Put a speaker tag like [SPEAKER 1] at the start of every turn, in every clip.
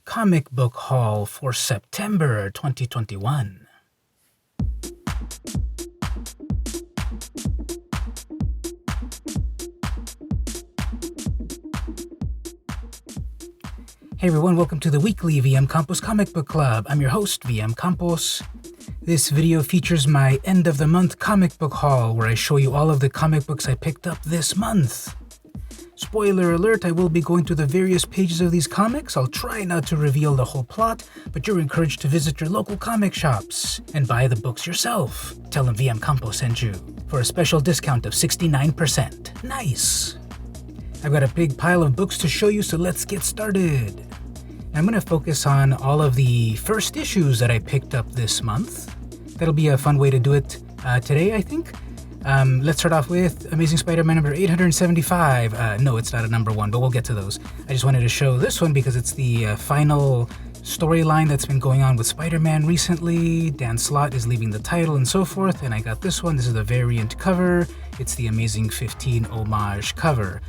[SPEAKER 1] comic book haul for September 2021. Hey everyone, welcome to the weekly VM Campos Comic Book Club. I'm your host, VM Campos. This video features my end of the month comic book haul where I show you all of the comic books I picked up this month. Spoiler alert, I will be going through the various pages of these comics. I'll try not to reveal the whole plot, but you're encouraged to visit your local comic shops and buy the books yourself. Tell them VM Campos sent you for a special discount of 69%. Nice! I've got a big pile of books to show you, so let's get started. I'm going to focus on all of the first issues that I picked up this month. That'll be a fun way to do it today, I think. Let's start off with Amazing Spider-Man number 875. No, it's not a number one, but we'll get to those. I just wanted to show this one because it's the final storyline that's been going on with Spider-Man recently. Dan Slott is leaving the title and so forth, and I got this one. This is the variant cover. It's the Amazing 15 homage cover.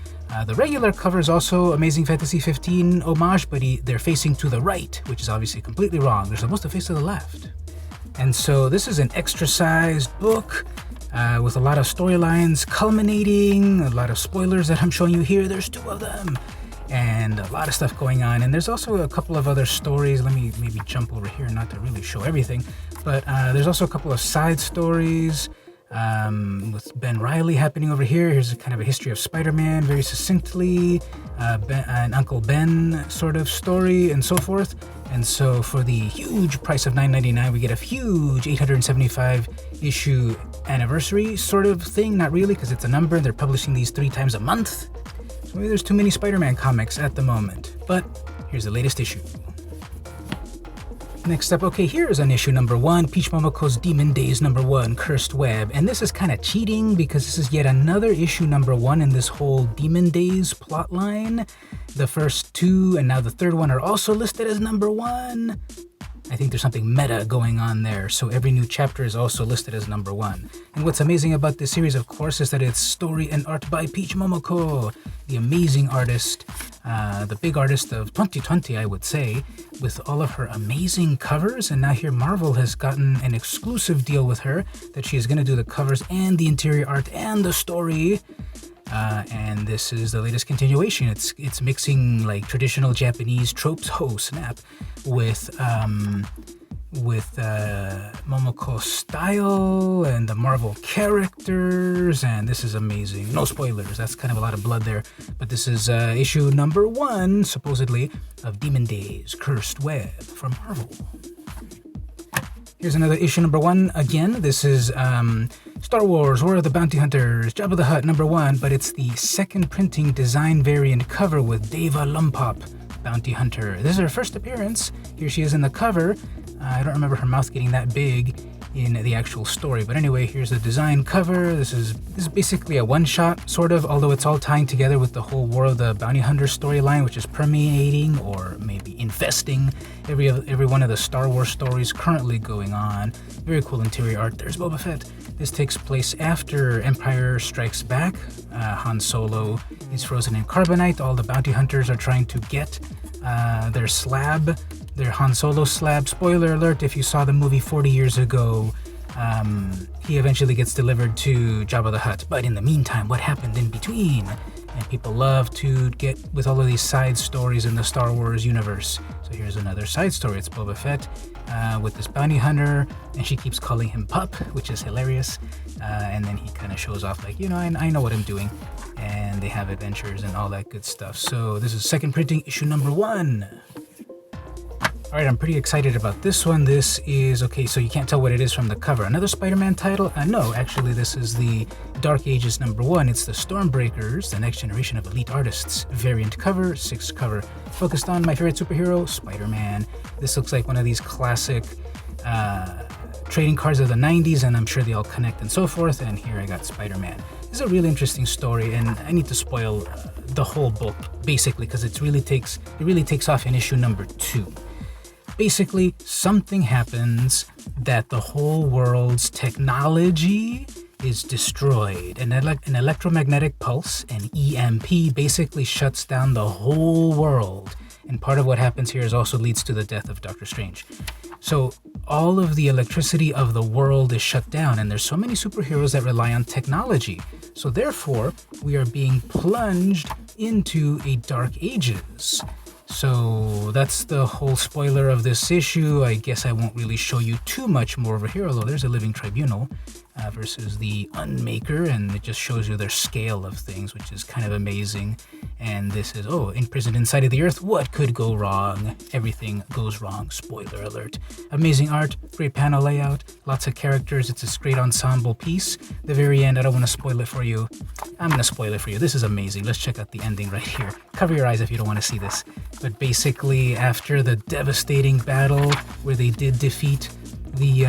[SPEAKER 1] The regular cover is also Amazing Fantasy 15 homage, but they're facing to the right, which is obviously completely wrong. They're supposed to face to the left. And so this is an extra-sized book with a lot of storylines culminating, a lot of spoilers that I'm showing you here. There's 2 of them, and a lot of stuff going on. And there's also a couple of other stories. Let me maybe jump over here, not to really show everything, but there's also a couple of side stories. With Ben Reilly happening over here. Here's a kind of a history of Spider-Man very succinctly, an Uncle Ben sort of story, and so forth. And so for the huge price of $9.99, we get a huge 875 issue anniversary sort of thing. Not really, because it's a number. They're publishing these 3 times a month. So maybe there's too many Spider-Man comics at the moment. But here's the latest issue. Next up, okay, here's an issue number 1, Peach Momoko's Demon Days number 1, Cursed Web. And this is kind of cheating because this is yet another issue number 1 in this whole Demon Days plotline. The first 2 and now the third one are also listed as number 1. I think there's something meta going on there, so every new chapter is also listed as number 1. And what's amazing about this series, of course, is that it's story and art by Peach Momoko, the amazing artist, the big artist of 2020, I would say, with all of her amazing covers. And now here Marvel has gotten an exclusive deal with her that she is going to do the covers and the interior art and the story. And this is the latest continuation. It's mixing like traditional Japanese tropes, oh snap, with Momoko's style and the Marvel characters, and this is amazing. No spoilers, that's kind of a lot of blood there, but this is issue number 1, supposedly, of Demon Days, Cursed Web from Marvel. Here's another issue number 1 again. This is Star Wars, War of the Bounty Hunters, Jabba the Hutt number 1, but it's the second printing design variant cover with Deva Lumpop, Bounty Hunter. This is her first appearance. Here she is in the cover. I don't remember her mouth getting that big in the actual story, but anyway, here's the design cover. This is basically a one-shot, sort of, although it's all tying together with the whole War of the Bounty Hunter storyline, which is permeating or maybe infesting every one of the Star Wars stories currently going on. Very cool interior art. There's Boba Fett. This takes place after Empire Strikes Back. Han Solo is frozen in carbonite. All the bounty hunters are trying to get their Han Solo slab. Spoiler alert, if you saw the movie 40 years ago, he eventually gets delivered to Jabba the Hutt. But in the meantime, what happened in between? And people love to get with all of these side stories in the Star Wars universe. So here's another side story. It's Boba Fett with this bounty hunter, and she keeps calling him Pup, which is hilarious. And then he kind of shows off like, I know what I'm doing. And they have adventures and all that good stuff. So this is second printing issue number 1. Alright, I'm pretty excited about this one. This is, okay, so you can't tell what it is from the cover. Another Spider-Man title? No, actually this is the Dark Ages number 1. It's the Stormbreakers, the next generation of elite artists. Variant cover, 6th cover. Focused on my favorite superhero, Spider-Man. This looks like one of these classic trading cards of the 90s, and I'm sure they all connect and so forth. And here I got Spider-Man. This is a really interesting story, and I need to spoil the whole book, basically, because it really takes off in issue number 2. Basically, something happens that the whole world's technology is destroyed. An electromagnetic pulse, an EMP, basically shuts down the whole world. and part of what happens here is also leads to the death of Doctor Strange. So all of the electricity of the world is shut down, and there's so many superheroes that rely on technology. So therefore, we are being plunged into a dark ages. So that's the whole spoiler of this issue. I guess I won't really show you too much more over here, although there's a living tribunal versus the Unmaker, and it just shows you their scale of things, which is kind of amazing. And this is, imprisoned inside of the earth, what could go wrong? Everything goes wrong, spoiler alert. Amazing art, great panel layout, lots of characters, it's this great ensemble piece. The very end, I don't want to spoil it for you. I'm going to spoil it for you. This is amazing. Let's check out the ending right here. Cover your eyes if you don't want to see this. But basically, after the devastating battle where they did defeat the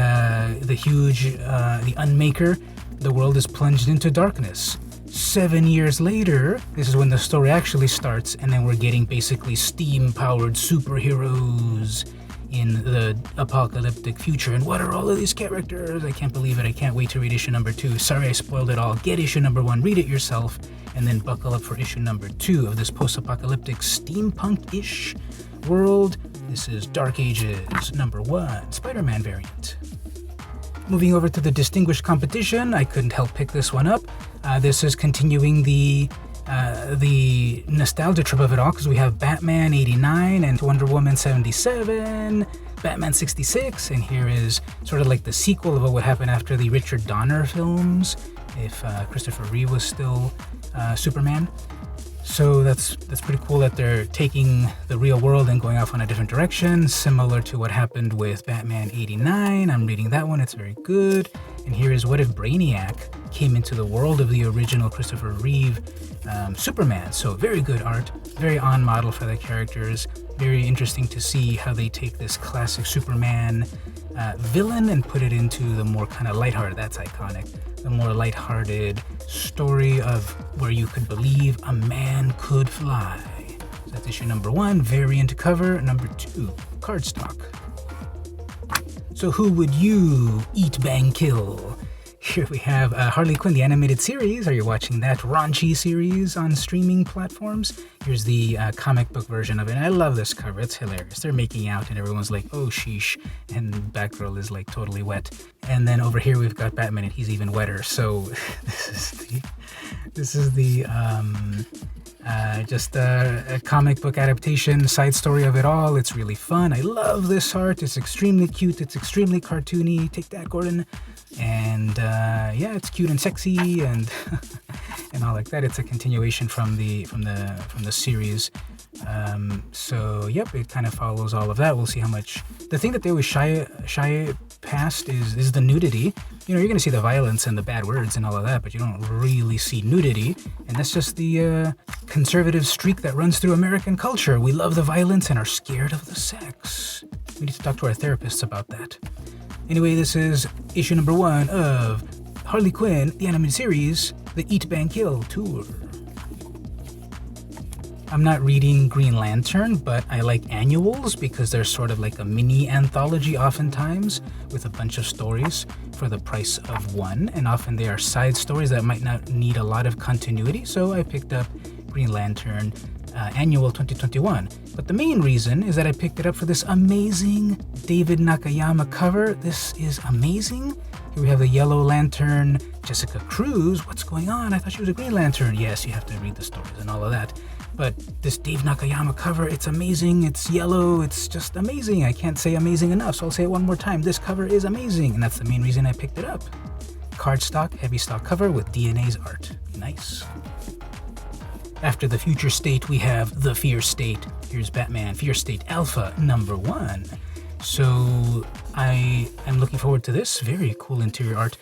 [SPEAKER 1] Unmaker, the world is plunged into darkness. 7 years later, this is when the story actually starts, and then we're getting basically steam-powered superheroes in the apocalyptic future. And what are all of these characters? I can't believe it. I can't wait to read issue number 2. Sorry I spoiled it all. Get issue number 1, read it yourself, and then buckle up for issue number 2 of this post-apocalyptic steampunk-ish world. This is Dark Ages number 1, Spider-Man variant. Moving over to the Distinguished Competition, I couldn't help pick this one up. This is continuing the nostalgia trip of it all, because we have Batman 89 and Wonder Woman 77, Batman 66, and here is sort of like the sequel of what would happen after the Richard Donner films, if Christopher Reeve was still Superman. So that's pretty cool that they're taking the real world and going off on a different direction, similar to what happened with Batman 89. I'm reading that one, it's very good. And here is What If Brainiac came into the world of the original Christopher Reeve Superman. So very good art, very on model for the characters. Very interesting to see how they take this classic Superman villain and put it into the more kind of lighthearted, that's iconic, the more lighthearted story of where you could believe a man could fly. So that's issue number 1, variant cover. Number 2, cardstock. So who would you eat, bang, kill? Here we have Harley Quinn, the animated series. Are you watching that raunchy series on streaming platforms? Here's the comic book version of it. And I love this cover. It's hilarious. They're making out and everyone's like, oh, sheesh. And Batgirl is like totally wet. And then over here we've got Batman and he's even wetter. So this is the just a comic book adaptation, side story of it all. It's really fun. I love this art. It's extremely cute. It's extremely cartoony. Take that, Gordon. And yeah, it's cute and sexy and and all like that. It's a continuation from the series. So yep, it kind of follows all of that. We'll see how much. The thing that they always shy past is the nudity. You know, you're gonna see the violence and the bad words and all of that, but you don't really see nudity. And that's just the conservative streak that runs through American culture. We love the violence and are scared of the sex. We need to talk to our therapists about that. Anyway, this is issue number 1 of Harley Quinn, the animated series, the Eat, Bang, Kill tour. I'm not reading Green Lantern, but I like annuals because they're sort of like a mini anthology oftentimes with a bunch of stories for the price of one, and often they are side stories that might not need a lot of continuity, so I picked up Green Lantern Annual 2021. But the main reason is that I picked it up for this amazing David Nakayama cover. This is amazing. Here we have the Yellow Lantern, Jessica Cruz. What's going on? I thought she was a Green Lantern. Yes, you have to read the stories and all of that. But this Dave Nakayama cover, it's amazing. It's yellow. It's just amazing. I can't say amazing enough, so I'll say it one more time. This cover is amazing, and that's the main reason I picked it up. Cardstock, heavy stock cover with DNA's art. Nice. After the Future State, we have the Fear State. Here's Batman Fear State Alpha number 1. So I am looking forward to this. Very cool interior art.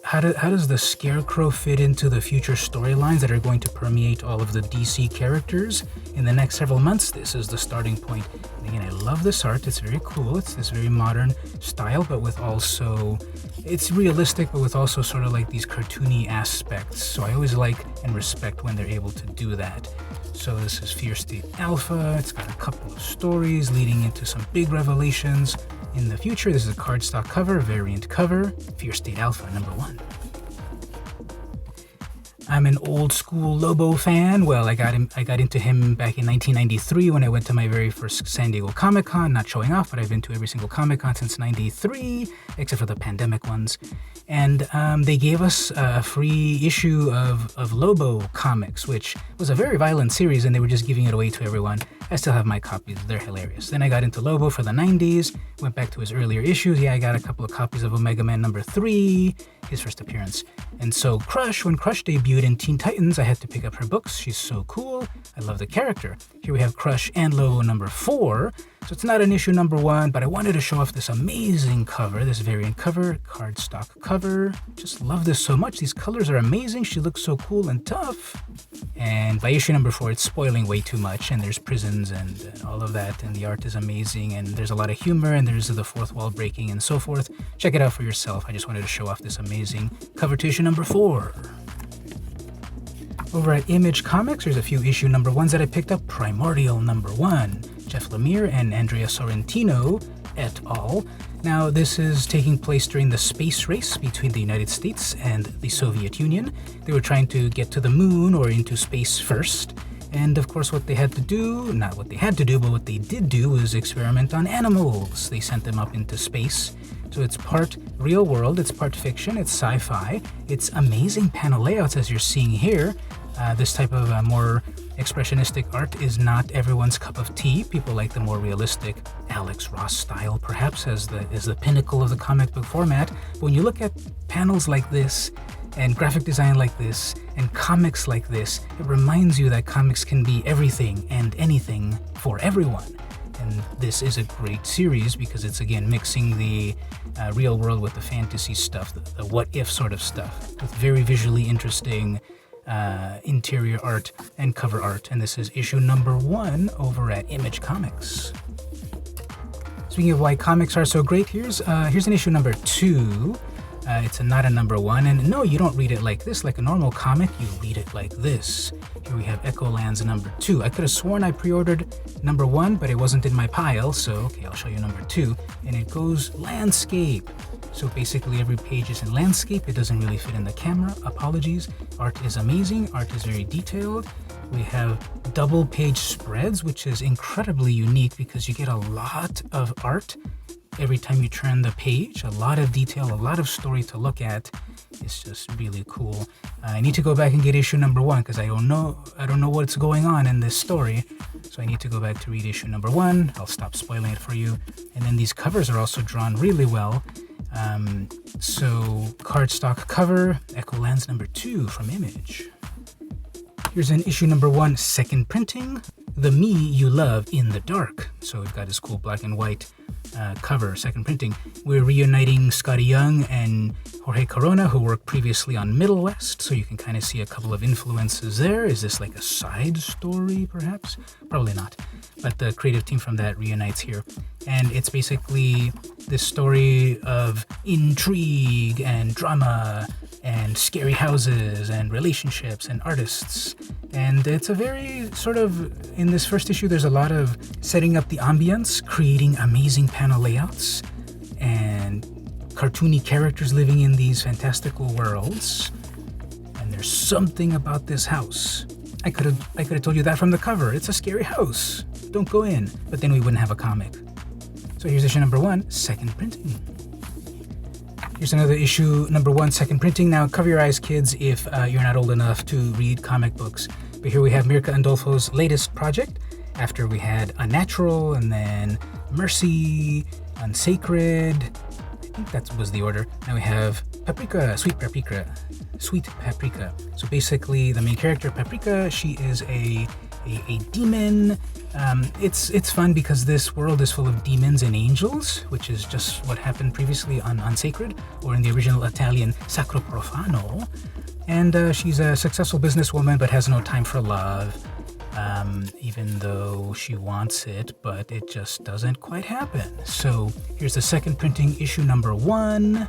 [SPEAKER 1] How does the Scarecrow fit into the future storylines that are going to permeate all of the DC characters in the next several months? This is the starting point. And again, I love this art. It's very cool. It's this very modern style, but with also, it's realistic, but with also sort of like these cartoony aspects. So I always like and respect when they're able to do that. So this is Fear State Alpha. It's got a couple of stories leading into some big revelations in the future. This is a cardstock cover, variant cover, Fear State Alpha number 1. I'm an old school Lobo fan. Well, I got into him back in 1993 when I went to my very first San Diego Comic-Con. Not showing off, but I've been to every single Comic-Con since '93, except for the pandemic ones. And they gave us a free issue of Lobo comics, which was a very violent series, and they were just giving it away to everyone. I still have my copies. They're hilarious. Then I got into Lobo for the 90s, went back to his earlier issues. Yeah, I got a couple of copies of Omega Man number 3, his first appearance. And so Crush, when Crush debuted in Teen Titans, I had to pick up her books. She's so cool. I love the character. Here we have Crush and Lobo number 4. So it's not an issue number 1, but I wanted to show off this amazing cover, this variant cover, cardstock cover. Just love this so much. These colors are amazing. She looks so cool and tough. And by issue number 4, it's spoiling way too much, and there's prisons and all of that, and the art is amazing, and there's a lot of humor, and there's the fourth wall breaking and so forth. Check it out for yourself. I just wanted to show off this amazing cover to issue number 4. Over at Image Comics, there's a few issue number 1s that I picked up. Primordial number 1, Jeff Lemire and Andrea Sorrentino et al. Now, this is taking place during the space race between the United States and the Soviet Union. They were trying to get to the moon or into space first. And of course, what they had to do, not what they had to do, but what they did do was experiment on animals. They sent them up into space. So it's part real world, it's part fiction, it's sci-fi. It's amazing panel layouts as you're seeing here. This type of more expressionistic art is not everyone's cup of tea. People like the more realistic Alex Ross style, perhaps, as the pinnacle of the comic book format. But when you look at panels like this, and graphic design like this, and comics like this, it reminds you that comics can be everything and anything for everyone. And this is a great series because it's, again, mixing the real world with the fantasy stuff, the what-if sort of stuff, with very visually interesting interior art and cover art. And this is issue number 1 over at Image Comics. Speaking of why comics are so great, here's an issue number 2. It's not a number 1, and no, you don't read it like this, like a normal comic, you read it like this. Here we have Echolands number 2. I could have sworn I pre-ordered number 1, but it wasn't in my pile, so okay, I'll show you number 2. And it goes landscape. So basically every page is in landscape. It doesn't really fit in the camera. Apologies. Art is amazing. Art is very detailed. We have double page spreads, which is incredibly unique because you get a lot of art every time you turn the page. A lot of detail, a lot of story to look at. It's just really cool. I need to go back and get issue number 1 because I don't know what's going on in this story. So I need to go back to read issue number 1. I'll stop spoiling it for you. And then these covers are also drawn really well. So cardstock cover, Echolands number 2 from Image. Here's an issue number 1 second printing, The Me You Love in the Dark. So we've got this cool black and white cover, second printing. We're reuniting Scotty Young and Jorge Corona, who worked previously on Middle West, so you can kind of see a couple of influences there. Is this like a side story, perhaps? Probably not. But the creative team from that reunites here. And it's basically this story of intrigue and drama and scary houses and relationships and artists. And it's a very sort of, in this first issue, there's a lot of setting up the ambience, creating amazing panel layouts, and cartoony characters living in these fantastical worlds. And there's something about this house. I could have told you that from the cover. It's a scary house. Don't go in. But then we wouldn't have a comic. So here's issue number 1, second printing. Here's another issue number 1, second printing. Now, cover your eyes, kids, if you're not old enough to read comic books. But here we have Mirka Andolfo's latest project. After we had Unnatural, and then Mercy, Unsacred. I think that was the order. Now we have Paprika, Sweet Paprika. So basically, the main character, Paprika, she is a demon. It's fun because this world is full of demons and angels, which is just what happened previously on Unsacred, or in the original Italian Sacro Profano. And she's a successful businesswoman but has no time for love, even though she wants it, but it just doesn't quite happen. So here's the second printing, issue number 1.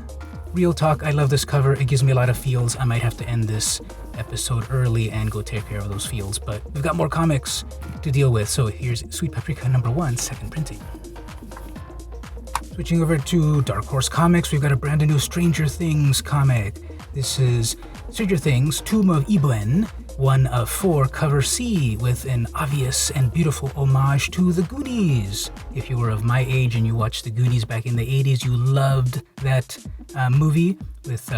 [SPEAKER 1] Real talk, I love this cover. It gives me a lot of feels. I might have to end this episode early and go take care of those feels, but we've got more comics to deal with. So here's Sweet Paprika number 1, second printing. Switching over to Dark Horse Comics, we've got a brand new Stranger Things comic. This is Stranger Things, Tomb of Ibuen, one of 4, cover C, with an obvious and beautiful homage to The Goonies. If you were of my age and you watched The Goonies back in the 80s, you loved that movie with,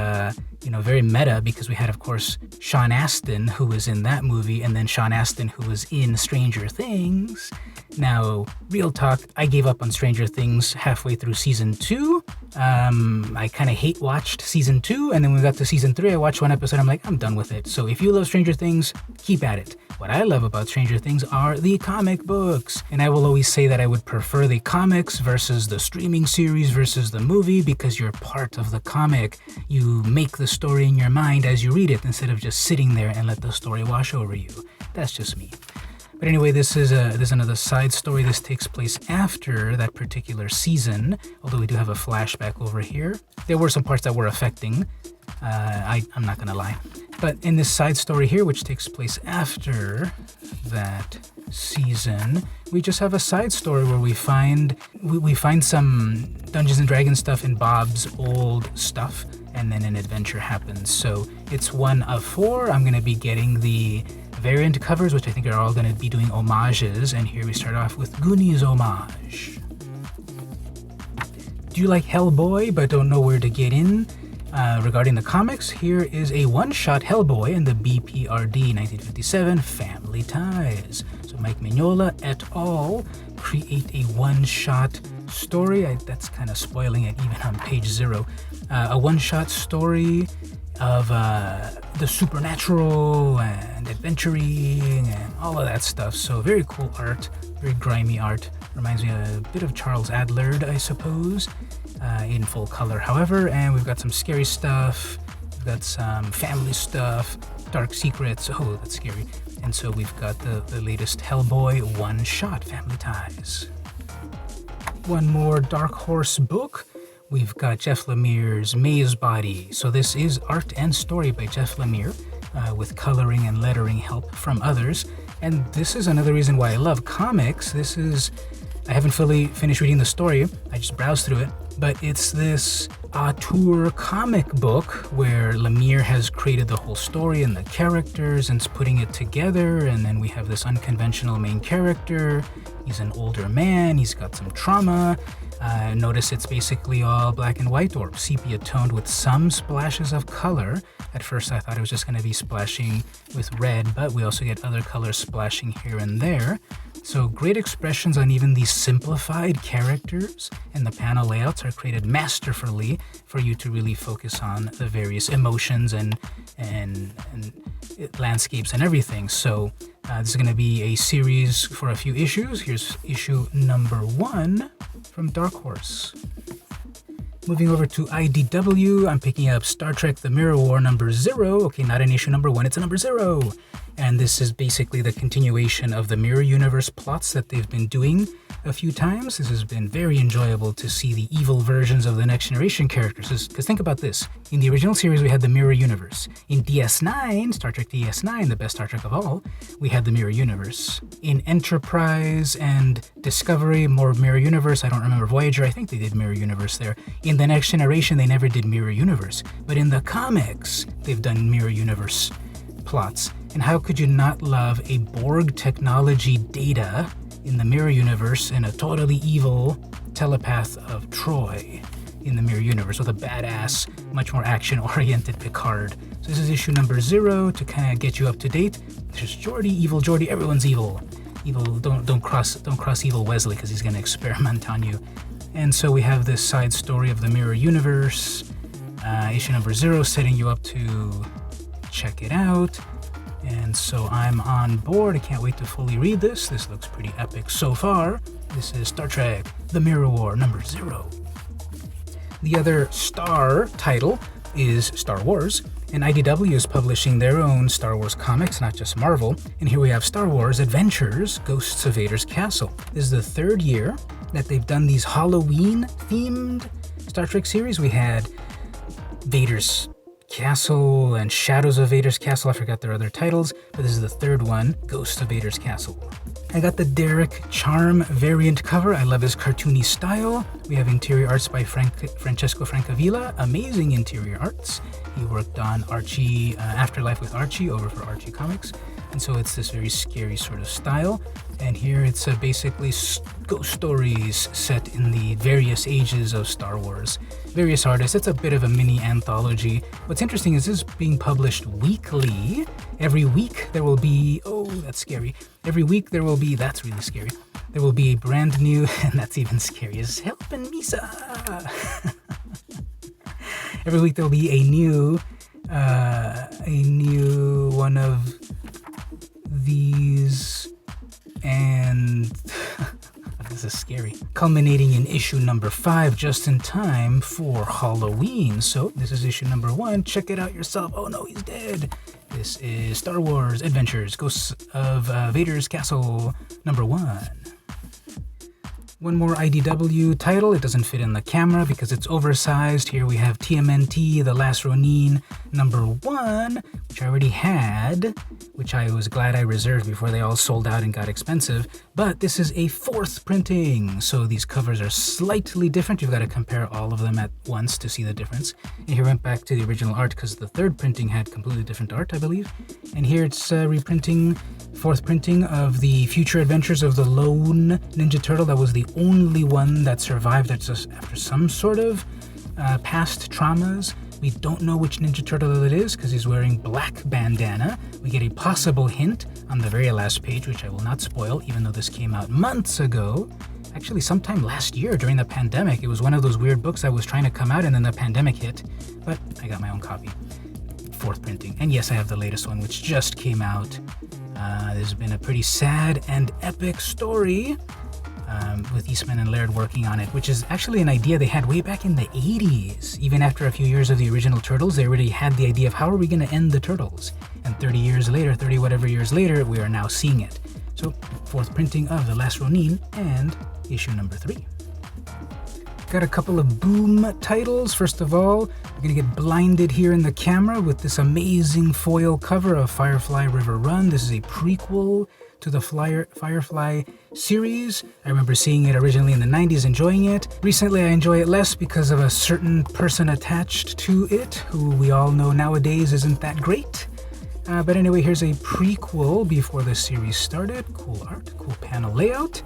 [SPEAKER 1] very meta, because we had, of course, Sean Astin, who was in that movie, and then Sean Astin, who was in Stranger Things. Now, real talk, I gave up on Stranger Things halfway through season 2. I kind of hate-watched season 2, and then when we got to season 3, I watched one episode, I'm like, I'm done with it. So if you love Stranger Things, keep at it. What I love about Stranger Things are the comic books, and I will always say that I would prefer the comics versus the streaming series versus the movie, because you're part of the comic. You make the story in your mind as you read it, instead of just sitting there and let the story wash over you. That's just me. But anyway, this is another side story. This takes place after that particular season, although we do have a flashback over here. There were some parts that were affecting, I'm not gonna lie. But in this side story here, which takes place after that season, we just have a side story where we find some Dungeons and Dragons stuff in Bob's old stuff, and then an adventure happens. So it's one of 4. I'm gonna be getting the variant covers, which I think are all going to be doing homages, and here we start off with Goonies homage. Do you like Hellboy but don't know where to get in? Regarding the comics, here is a one-shot Hellboy in the BPRD 1957 Family Ties. So Mike Mignola et al. Create a one-shot story. That's kind of spoiling it even on page 0. A one-shot story of the supernatural and adventuring and all of that stuff. So very cool art, very grimy art. Reminds me a bit of Charles Adlard, I suppose, in full color, however. And we've got some scary stuff, we've got some family stuff, dark secrets. Oh, that's scary. And so we've got the latest Hellboy one-shot, Family Ties. One more Dark Horse book. We've got Jeff Lemire's Maze Body. So this is art and story by Jeff Lemire, with coloring and lettering help from others. And this is another reason why I love comics. I haven't fully finished reading the story, I just browsed through it, but it's this auteur comic book where Lemire has created the whole story and the characters and is putting it together, and then we have this unconventional main character. He's an older man, he's got some trauma. Notice it's basically all black and white or sepia toned with some splashes of color. At first I thought it was just going to be splashing with red, but we also get other colors splashing here and there. So great expressions on even these simplified characters, and the panel layouts are created masterfully for you to really focus on the various emotions and landscapes and everything. So this is going to be a series for a few issues. Here's issue number 1 from Dark Horse. Moving over to IDW, I'm picking up Star Trek The Mirror War number 0. Okay, not an issue number 1, it's a number 0. And this is basically the continuation of the Mirror Universe plots that they've been doing a few times. This has been very enjoyable to see the evil versions of the Next Generation characters. Because think about this. In the original series, we had the Mirror Universe. In DS9, Star Trek DS9, the best Star Trek of all, we had the Mirror Universe. In Enterprise and Discovery, more Mirror Universe. I don't remember Voyager. I think they did Mirror Universe there. In the Next Generation, they never did Mirror Universe. But in the comics, they've done Mirror Universe plots. And how could you not love a Borg technology Data in the Mirror Universe and a totally evil telepath of Troy in the Mirror Universe with a badass, much more action-oriented Picard. So this is issue number 0 to kind of get you up to date. There's Geordi, evil Geordi, everyone's evil. Evil, don't cross evil Wesley because he's going to experiment on you. And so we have this side story of the Mirror Universe, issue number 0, setting you up to check it out. And so I'm on board. I can't wait to fully read this. This looks pretty epic so far. This is Star Trek The Mirror War number 0. The other Star title is Star Wars, and IDW is publishing their own Star Wars comics, not just Marvel. And here we have Star Wars Adventures, Ghosts of Vader's Castle. This is the 3rd year that they've done these Halloween-themed Star Trek series. We had Vader's Castle and Shadows of Vader's Castle. I forgot their other titles, but this is the 3rd one, Ghosts of Vader's Castle. I got the Derek Charm variant cover. I love his cartoony style. We have interior arts by Francesco Francavilla. Amazing interior arts. He worked on Archie, Afterlife with Archie over for Archie Comics. And so it's this very scary sort of style. And here it's basically ghost stories set in the various ages of Star Wars. Various artists. It's a bit of a mini anthology. What's interesting is this is being published weekly. Every week there will be, oh, that's scary. Every week there will be, that's really scary. There will be a brand new, and that's even scary, is helping Misa. Every week there will be a new one of these, and this is scary. Culminating in issue number 5, just in time for Halloween. So this is issue number 1. Check it out yourself. Oh no, he's dead. This is Star Wars Adventures, Ghosts of Vader's Castle, number 1. One more IDW title. It doesn't fit in the camera because it's oversized. Here we have TMNT, The Last Ronin, number 1, which I already had, which I was glad I reserved before they all sold out and got expensive. But this is a 4th printing, so these covers are slightly different. You've got to compare all of them at once to see the difference. And here went back to the original art because the 3rd printing had completely different art, I believe. And here it's reprinting, 4th printing of the Future Adventures of the Lone Ninja Turtle. That was the only one that survived after some sort of past traumas. We don't know which Ninja Turtle it is because he's wearing black bandana. We get a possible hint on the very last page, which I will not spoil, even though this came out months ago. Actually, sometime last year during the pandemic. It was one of those weird books that was trying to come out and then the pandemic hit. But I got my own copy. 4th printing. And yes, I have the latest one, which just came out. There's been a pretty sad and epic story with Eastman and Laird working on it, which is actually an idea they had way back in the 80s. Even after a few years of the original Turtles, they already had the idea of how are we going to end the Turtles? And 30 years later, 30 whatever years later, we are now seeing it. So, 4th printing of The Last Ronin and issue number 3. Got a couple of Boom titles. First of all, we're going to get blinded here in the camera with this amazing foil cover of Firefly River Run. This is a prequel to the Firefly series. I remember seeing it originally in the 90s, enjoying it. Recently, I enjoy it less because of a certain person attached to it, who we all know nowadays isn't that great. But anyway, here's a prequel before the series started. Cool art, cool panel layout,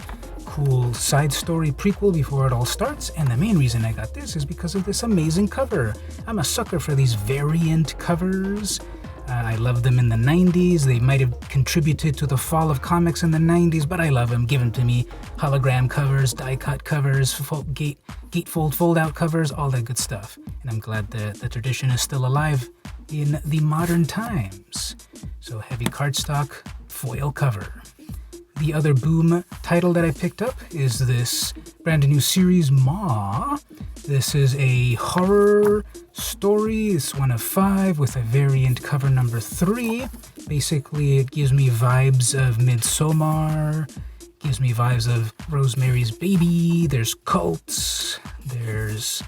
[SPEAKER 1] cool side story prequel before it all starts. And the main reason I got this is because of this amazing cover. I'm a sucker for these variant covers. I loved them in the 90s. They might have contributed to the fall of comics in the 90s, but I love them. Give them to me. Hologram covers, die-cut covers, gatefold, fold-out covers, all that good stuff. And I'm glad that the tradition is still alive in the modern times. So heavy cardstock, foil cover. The other Boom title that I picked up is this brand new series, Ma. This is a horror story. It's one of 5 with a variant cover number 3. Basically, it gives me vibes of Midsommar, gives me vibes of Rosemary's Baby. There's cults, there's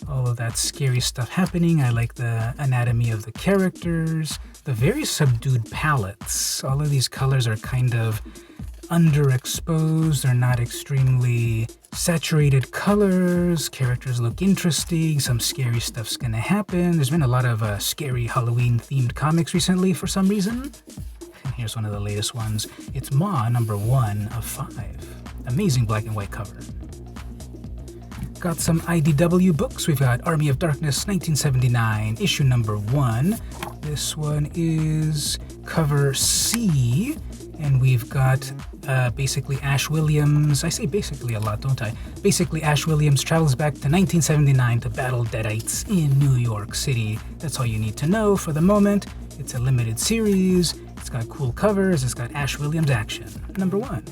[SPEAKER 1] all of that scary stuff happening. I like the anatomy of the characters, the very subdued palettes. All of these colors are kind of underexposed. They're not extremely saturated colors. Characters look interesting. Some scary stuff's gonna happen. There's been a lot of scary Halloween-themed comics recently for some reason. And here's one of the latest ones. It's Ma, number 1 of 5. Amazing black and white cover. Got some IDW books. We've got Army of Darkness, 1979, issue number 1. This one is cover C. And we've got basically Ash Williams. I say basically a lot, don't I? Basically, Ash Williams travels back to 1979 to battle Deadites in New York City. That's all you need to know for the moment. It's a limited series. It's got cool covers. It's got Ash Williams action. Number 1.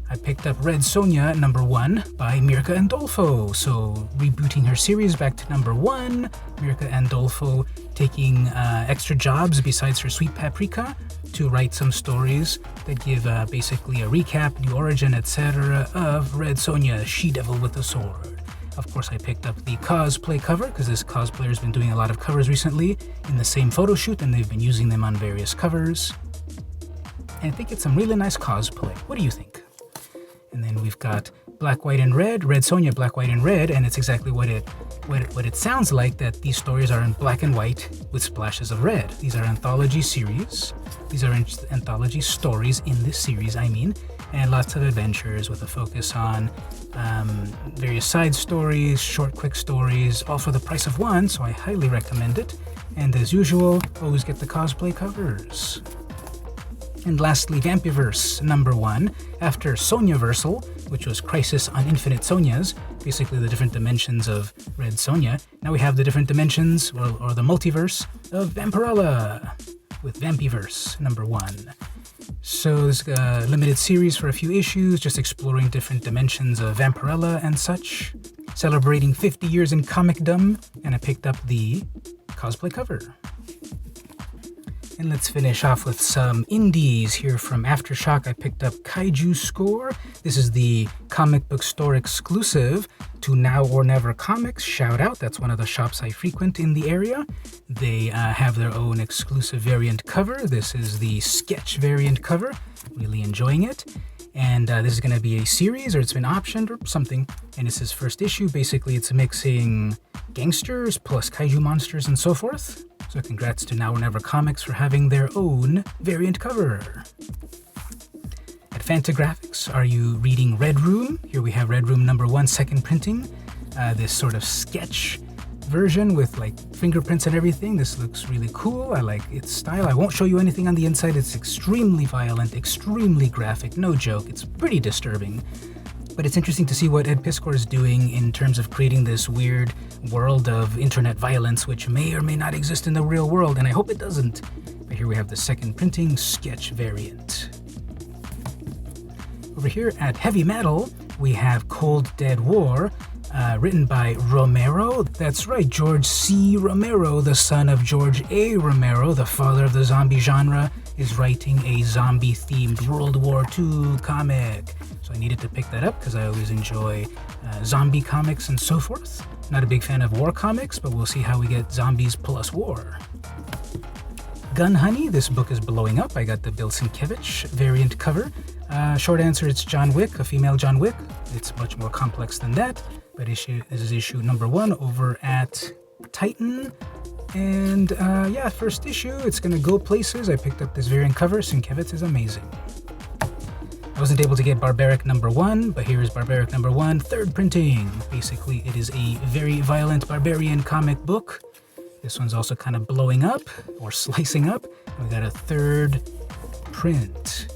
[SPEAKER 1] I picked up Red Sonja, number 1, by Mirka Andolfo. So, rebooting her series back to number 1. Mirka Andolfo taking extra jobs besides her Sweet Paprika to write some stories that give basically a recap, new origin, etc. of Red Sonja, She-Devil with a Sword. Of course, I picked up the cosplay cover because this cosplayer has been doing a lot of covers recently in the same photo shoot, and they've been using them on various covers. And I think it's some really nice cosplay. What do you think? And then we've got Black, White, and Red, Red Sonja, Black, White, and Red, and it's exactly what it sounds like, that these stories are in black and white with splashes of red. These are anthology series. These are anthology stories in this series, I mean, and lots of adventures with a focus on various side stories, short, quick stories, all for the price of one, so I highly recommend it. And as usual, always get the cosplay covers. And lastly, Vampyverse #1, after Sonjaversal, which was Crisis on Infinite Sonjas, basically the different dimensions of Red Sonja. Now we have the different dimensions, or the multiverse, of Vampirella, with Vampyverse #1. So this is a limited series for a few issues, just exploring different dimensions of Vampirella and such, celebrating 50 years in comicdom, and I picked up the cosplay cover. And let's finish off with some indies here from Aftershock. I picked up Kaiju Score. This is the comic book store exclusive to Now or Never Comics. Shout out, that's one of the shops I frequent in the area. They have their own exclusive variant cover. This is the sketch variant cover. Really enjoying it. And this is going to be a series, or it's been optioned or something. And this is first issue. Basically, it's mixing gangsters plus kaiju monsters and so forth. So congrats to Now or Never Comics for having their own variant cover. At Fantagraphics, are you reading Red Room? Here we have Red Room #1 second printing. This sort of sketch version with like fingerprints and everything. This looks really cool. I like its style. I won't show you anything on the inside. It's extremely violent, extremely graphic. No joke. It's pretty disturbing. But it's interesting to see what Ed Piskor is doing in terms of creating this weird world of internet violence, which may or may not exist in the real world, and I hope it doesn't. But here we have the second printing sketch variant. Over here at Heavy Metal, we have Cold Dead War, written by Romero. That's right, George C. Romero, the son of George A. Romero, the father of the zombie genre, is writing a zombie-themed World War II comic. So I needed to pick that up because I always enjoy zombie comics and so forth. Not a big fan of war comics, but we'll see how we get zombies plus war. Gun Honey, this book is blowing up. I got the Bill Sienkiewicz variant cover. Short answer, it's John Wick, a female John Wick. It's much more complex than that, but this is issue #1 over at Titan. And yeah, first issue, it's gonna go places. I picked up this variant cover. Sienkiewicz is amazing. I wasn't able to get Barbaric #1, but here is Barbaric #1, third printing. Basically, it is a very violent barbarian comic book. This one's also kind of blowing up, or slicing up. We got a third print.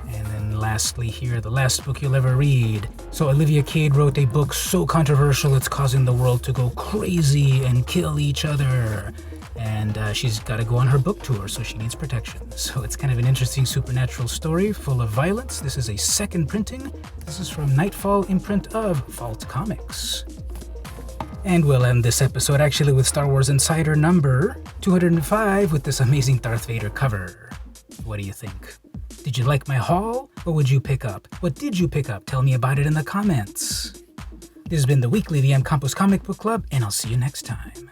[SPEAKER 1] And then lastly here, the last book you'll ever read. So Olivia Cade wrote a book so controversial it's causing the world to go crazy and kill each other. And she's got to go on her book tour, so she needs protection. So it's kind of an interesting supernatural story full of violence. This is a second printing. This is from Nightfall imprint of Vault Comics. And we'll end this episode actually with Star Wars Insider number 205 with this amazing Darth Vader cover. What do you think? Did you like my haul? What would you pick up? What did you pick up? Tell me about it in the comments. This has been the weekly VM Campos Comic Book Club, and I'll see you next time.